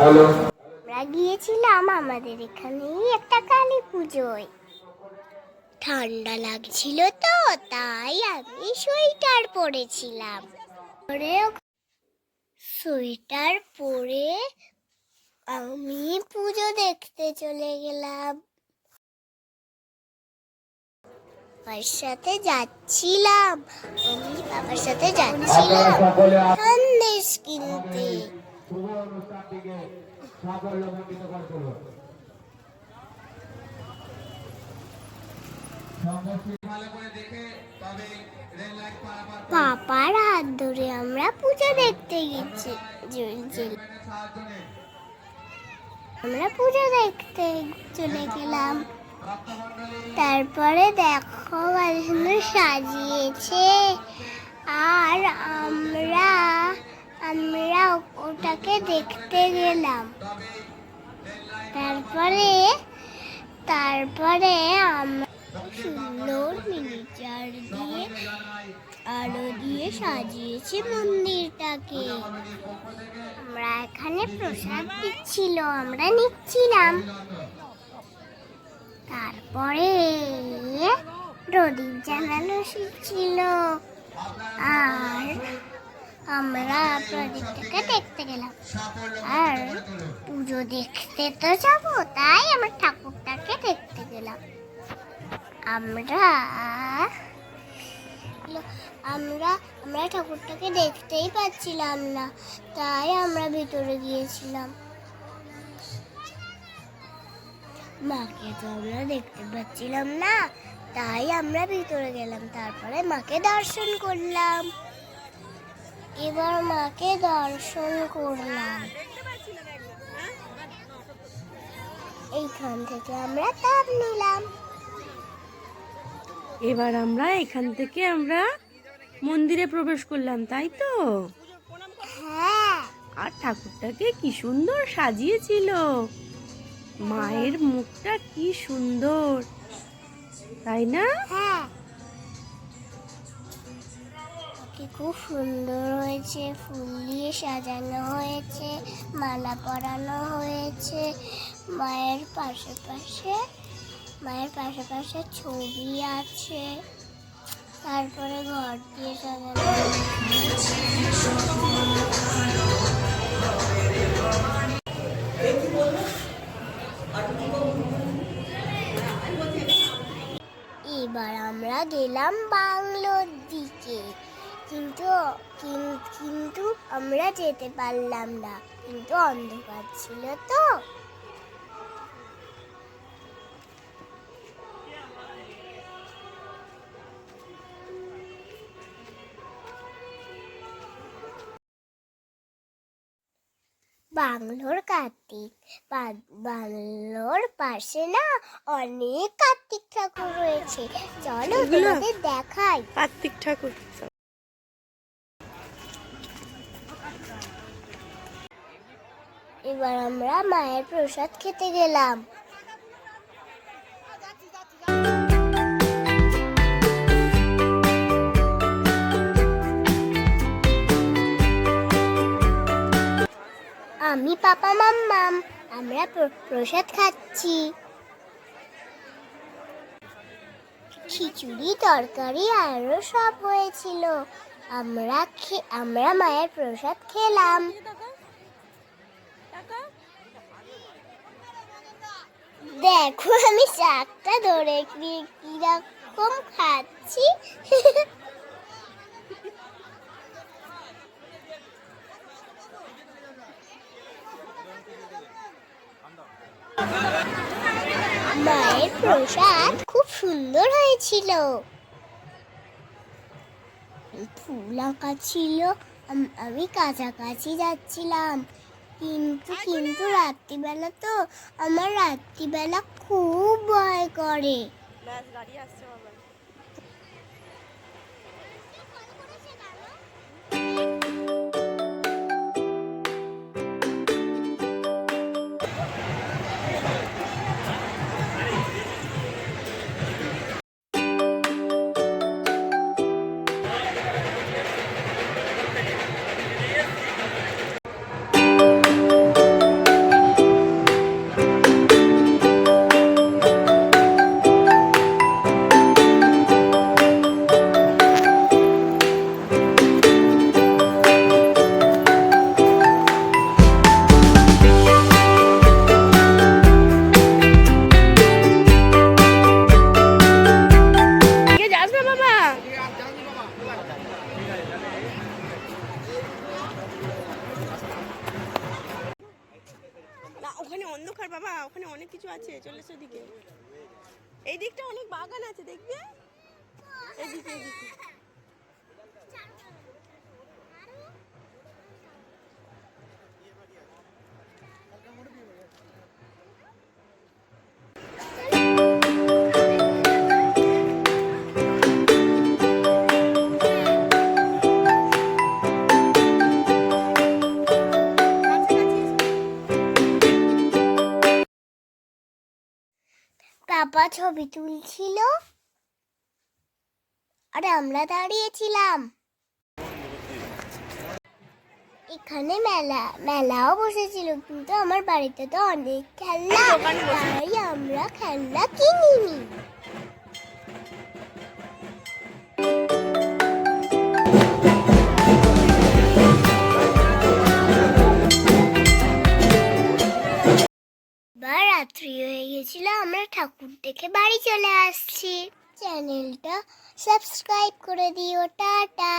আমরা গিয়েছিলাম আমাদের এখানেই একটা কালী পুজোয়। ঠান্ডা লাগছিল তো তাই আমি সোয়েটার পরেছিলাম। সোয়েটার পরে আমি পুজো দেখতে চলে গেলাম। বাবার সাথে যাচ্ছিলাম সন্দেশ কিনতে। পাপার হাত ধরে আমরা পুজো দেখতে গেছি। আমরা পুজো দেখতে চলে গেলাম। তারপরে দেখো সুন্দর সাজিয়েছে, আর আমরা ওটাকে দেখতে গেলাম। তারপরে আমরা সুন্দর মিনিচার দিয়ে আলো দিয়ে সাজিয়েছি মন্দিরটাকে। আমরা এখানে প্রসাদ দিচ্ছিল, আমরা নিচ্ছিলাম। তারপরে প্রদীপ জ্বালানো ছিল, আর আমরা প্রদীপটাকে দেখতে গেলাম। আর পুজো দেখতে তো যাবো, তাই আমরা ঠাকুরটাকে দেখতে গেলাম। আমরা ঠাকুরটাকে দেখতেই পাচ্ছিলাম না, তাই আমরা ভিতরে গিয়েছিলাম। মাকে তো আমরা দেখতে পাচ্ছিলাম না, তাই আমরা ভিতরে গেলাম। তারপরে মাকে দর্শন করলাম। এবার মাকে দর্শন করলাম। এইখান থেকে আমরা তাপ নিলাম। এবার আমরা এখান থেকে মন্দিরে প্রবেশ করলাম, তাই তো? হ্যাঁ। আর ঠাকুরটাকে কি সুন্দর সাজিয়েছিল, মায়ের মুখটা কি সুন্দর, তাই না? হ্যাঁ, খুব সুন্দর হয়েছে। ফুল দিয়ে সাজানো হয়েছে, মালা পরানো হয়েছে। মায়ের পাশে ছবি আছে। তারপরে ঘর দিয়ে সাজানো এবার আমরা গেলাম বাংলোর দিকে, কিন্তু আমরা যেতে পারলাম না, কিন্তু অন্ধকার ছিল তো। বাংলোর পাশে না অনেক কার্তিক ঠাকুর রয়েছে। চলো তোমাদের দেখাই কার্তিক ঠাকুর। এবার আমরা মায়ের প্রসাদ খেতে গেলাম। আমি পাপা মাম্মাম আমরা প্রসাদ খাচ্ছি। খিচুড়ি, তরকারি আরো সব হয়েছিল। আমরা মায়ের প্রসাদ খেলাম। দেখো আমি শাকটা ধরে কিরকম খাচ্ছি। মায়ের প্রসাদ খুব সুন্দর হয়েছিল। ফুল আঁকা ছিল। আমি কাছাকাছি যাচ্ছিলাম, কিন্তু রাত্রিবেলা তো আমার রাত্রিবেলা খুব ভয় করে। ওখানে অন্ধকার বাবা, ওখানে অনেক কিছু আছে, চলে এসো দিকে। এই দিকটা অনেক বাগান আছে, দেখবে এদিকে এদিকে। পাপা ছবি তুলছিল আর আমরা দাঁড়িয়েছিলাম। এখানে মেলাও বসেছিল, কিন্তু আমার বাড়িতে তো অনেক খেলনা, তাই আমরা খেলনা কিনিনি। রাত্রি হয়ে গেছিল, আমরা ঠাকুর দেখে বাড়ি চলে আসছি। চ্যানেলটা সাবস্ক্রাইব করে দিও। টাটা।